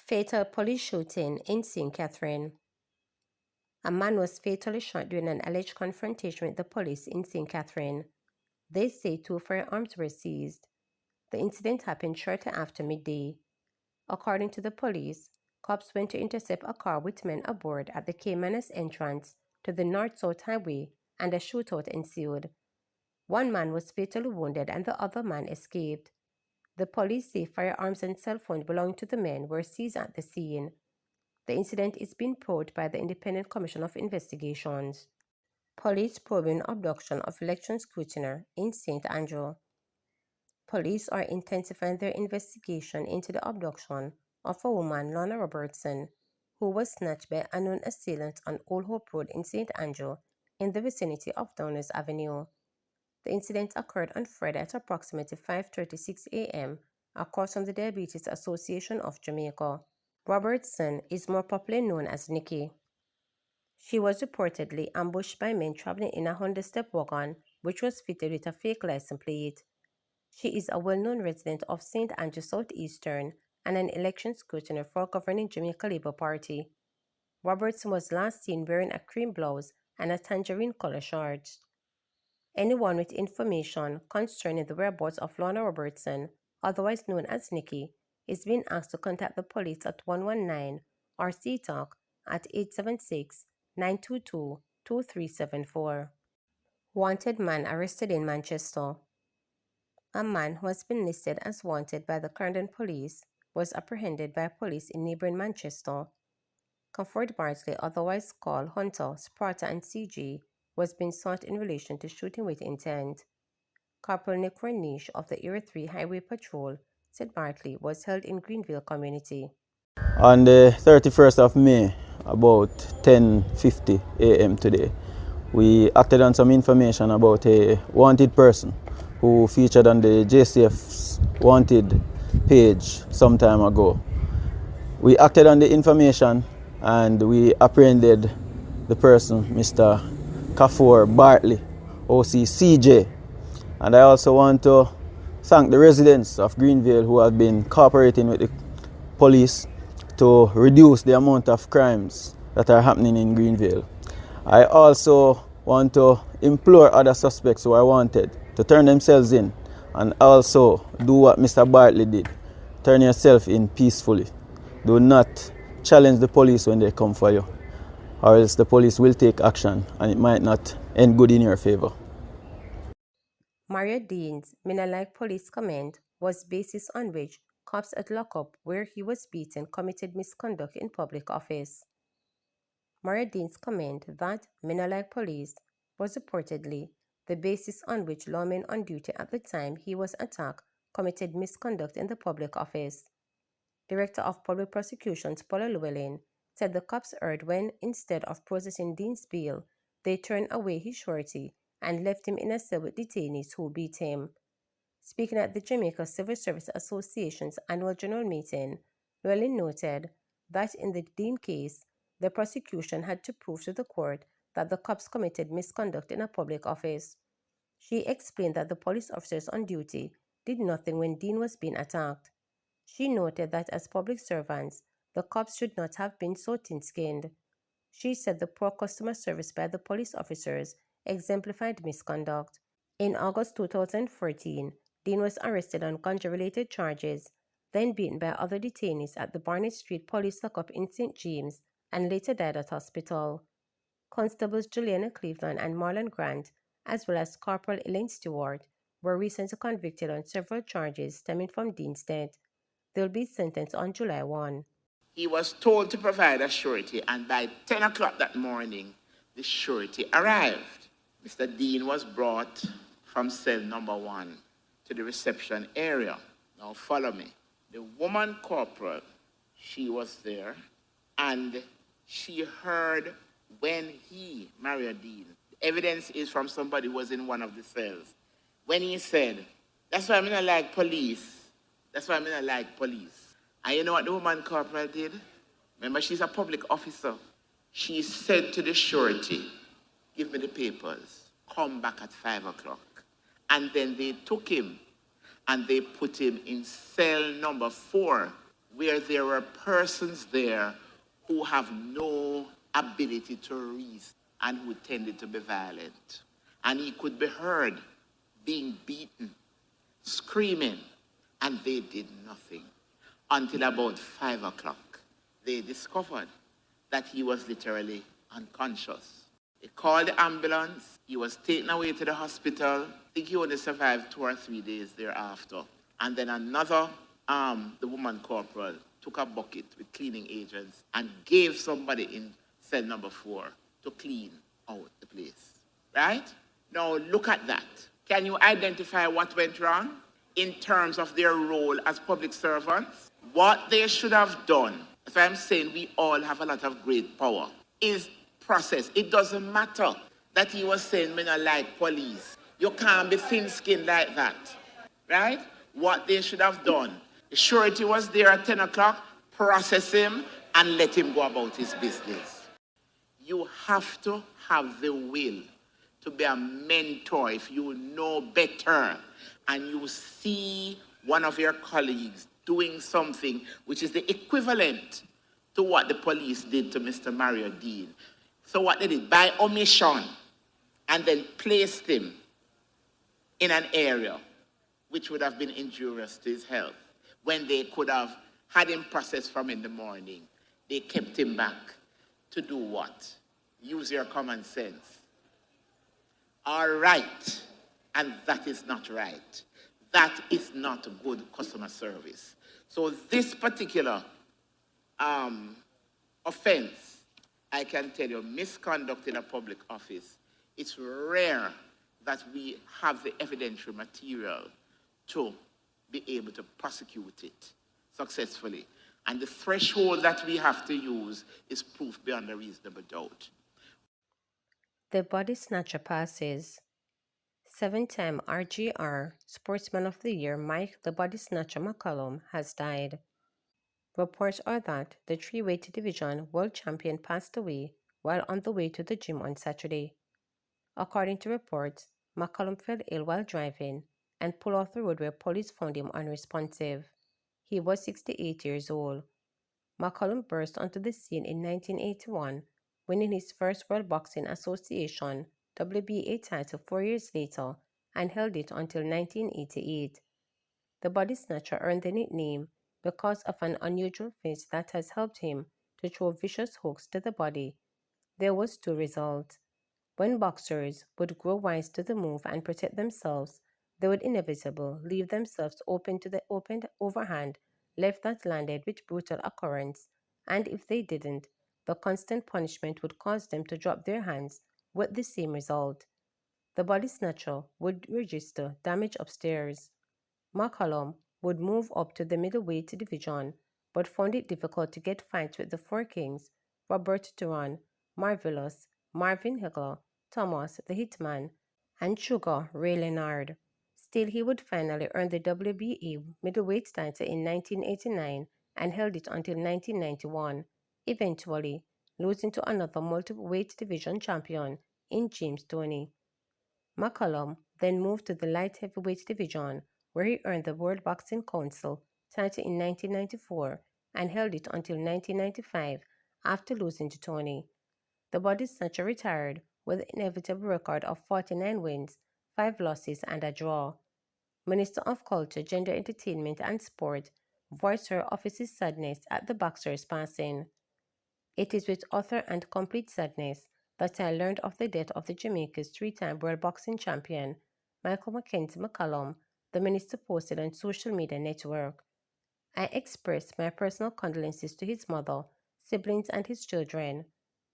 Fatal police shooting in St. Catherine. A man was fatally shot during an alleged confrontation with the police in St. Catherine. They say 2 firearms were seized. The incident happened shortly after midday. According to the police, cops went to intercept a car with men aboard at the Caymanas entrance to the North-South Highway, and a shootout ensued. One man was fatally wounded and the other man escaped. The police say firearms and cell phones belonging to the men were seized at the scene. The incident is being probed by the Independent Commission of Investigations. Police probing abduction of election scrutiner in St. Andrew. Police are intensifying their investigation into the abduction of a woman, Lorna Robertson, who was snatched by unknown assailants on Old Hope Road in St. Andrew in the vicinity of Downers Avenue. The incident occurred on Friday at approximately 5:36 a.m. across from the Diabetes Association of Jamaica. Robertson is more popularly known as Nikki. She was reportedly ambushed by men traveling in a Honda Step wagon, which was fitted with a fake license plate. She is a well-known resident of St. Andrew Southeastern and an election scrutiner for governing Jamaica Labour Party. Robertson was last seen wearing a cream blouse and a tangerine color shorts. Anyone with information concerning the whereabouts of Lorna Robertson, otherwise known as Nikki, is being asked to contact the police at 119 or CTALK at 876-922-2374. Wanted man arrested in Manchester. A man who has been listed as wanted by the Clarendon police was apprehended by police in neighboring Manchester. Comfort Bartley, otherwise called Hunter, Sparta and CG, was being sought in relation to shooting with intent. Corporal Nick Cornish of the Area 3 Highway Patrol said Bartley was held in Greenville community. On the 31st of May, about 10:50 a.m. today, we acted on some information about a wanted person who featured on the JCF's wanted page some time ago. We acted on the information and we apprehended the person, Mr. Kafour Bartley, OCCJ. And I also want to thank the residents of Greenville who have been cooperating with the police to reduce the amount of crimes that are happening in Greenville. I also want to implore other suspects who are wanted to turn themselves in and also do what Mr. Bartley did. Turn yourself in peacefully. Do not challenge the police when they come for you, or else the police will take action and it might not end good in your favor. Mario Dean's Minalike police comment was basis on which cops at lockup where he was beaten committed misconduct in public office. Mario Dean's comment that Minalike police was reportedly the basis on which lawmen on duty at the time he was attacked committed misconduct in the public office. Director of Public Prosecutions Paula Llewellyn said the cops erred when, instead of processing Dean's bail, they turned away his surety and left him in a cell with detainees who beat him. Speaking at the Jamaica Civil Service Association's annual general meeting, Llewellyn noted that in the Dean case, the prosecution had to prove to the court that the cops committed misconduct in a public office. She explained that the police officers on duty did nothing when Dean was being attacked. She noted that as public servants, the cops should not have been so thin-skinned. She said the poor customer service by the police officers exemplified misconduct. In August 2014, Dean was arrested on Ganja-related charges, then beaten by other detainees at the Barnett Street police lockup in St. James and later died at hospital. Constables Juliana Cleveland and Marlon Grant, as well as Corporal Elaine Stewart, were recently convicted on several charges stemming from Dean's death. They'll be sentenced on July 1. He was told to provide a surety, and by 10 o'clock that morning, the surety arrived. Mr. Dean was brought from cell number 1 to the reception area. Now follow me. The woman corporal, she was there, and she heard when he, Mario Dean, the evidence is from somebody who was in one of the cells, when he said, "That's why I'm not like police. That's why I'm not like police." And you know what the woman corporal did? Remember, she's a public officer. She said to the surety, give me the papers, come back at 5 o'clock. And then they took him and they put him in cell number 4, where there were persons there who have no ability to reason and who tended to be violent. And he could be heard being beaten, screaming, and they did nothing until about 5 o'clock. They discovered that he was literally unconscious. They called the ambulance. He was taken away to the hospital. I think he only survived 2 or 3 days thereafter. And then another, the woman corporal, took a bucket with cleaning agents and gave somebody in cell number 4 to clean out the place. Right? Now look at that. Can you identify what went wrong in terms of their role as public servants? What they should have done, if I'm saying we all have a lot of great power, is process. It doesn't matter that he was saying, me not like police. You can't be thin-skinned like that, right? What they should have done, the surety was there at 10 o'clock, process him and let him go about his business. You have to have the will to be a mentor. If you know better and you see one of your colleagues doing something which is the equivalent to what the police did to Mr. Mario Dean. So what they did, by omission, and then placed him in an area which would have been injurious to his health, when they could have had him processed from in the morning, they kept him back to do what? Use your common sense. All right, and that is not right. That is not good customer service. So this particular offense, I can tell you, misconduct in a public office, it's rare that we have the evidentiary material to be able to prosecute it successfully. And the threshold that we have to use is proof beyond a reasonable doubt. The body snatcher passes. 7-time RGR Sportsman of the Year Mike the Body Snatcher McCollum has died. Reports are that the 3-weight division world champion passed away while on the way to the gym on Saturday. According to reports, McCollum fell ill while driving and pulled off the road where police found him unresponsive. He was 68 years old. McCollum burst onto the scene in 1981, winning his first World Boxing Association WBA title 4 years later and held it until 1988. The body snatcher earned the nickname because of an unusual face that has helped him to throw vicious hooks to the body. There was 2 results. When boxers would grow wise to the move and protect themselves, they would inevitably leave themselves open to the opened overhand left that landed with brutal occurrence, and if they didn't, the constant punishment would cause them to drop their hands with the same result. The body snatcher would register damage upstairs. McCollum would move up to the middleweight division, but found it difficult to get fights with the 4 Kings, Robert Duran, Marvelous, Marvin Hagler, Thomas the Hitman, and Sugar Ray Leonard. Still, he would finally earn the WBA middleweight title in 1989 and held it until 1991, eventually losing to another multi-weight division champion in James Toney. McCollum then moved to the light heavyweight division, where he earned the World Boxing Council title in 1994 and held it until 1995 after losing to Toney. The body snatcher retired with an inevitable record of 49 wins, 5 losses, and a draw. Minister of Culture, Gender, Entertainment, and Sport voiced her office's sadness at the boxer's passing. It is with utter and complete sadness that I learned of the death of the Jamaica's 3-time World Boxing Champion, Michael Mackenzie McCollum, the minister posted on social media network. I express my personal condolences to his mother, siblings, and his children.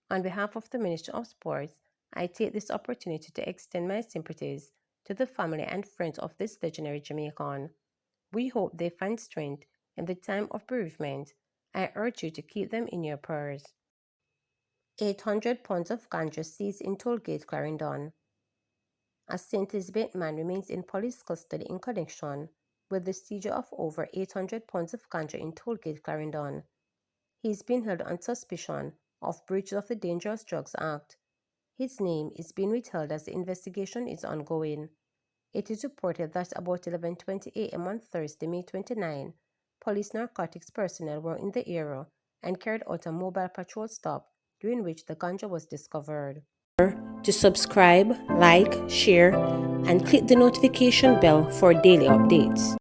On behalf of the Ministry of Sports, I take this opportunity to extend my sympathies to the family and friends of this legendary Jamaican. We hope they find strength in the time of bereavement. I urge you to keep them in your prayers. 800 pounds of ganja seized in tollgate Clarendon. A St. Elizabeth man remains in police custody in connection with the seizure of over 800 pounds of ganja in tollgate Clarendon. He is being held on suspicion of breaches of the Dangerous Drugs Act. His name is being withheld as the investigation is ongoing. It is reported that about 11:20 a.m. on Thursday, May 29, police narcotics personnel were in the area and carried out a mobile patrol stop during which the ganja was discovered. To subscribe, like, share, and click the notification bell for daily updates.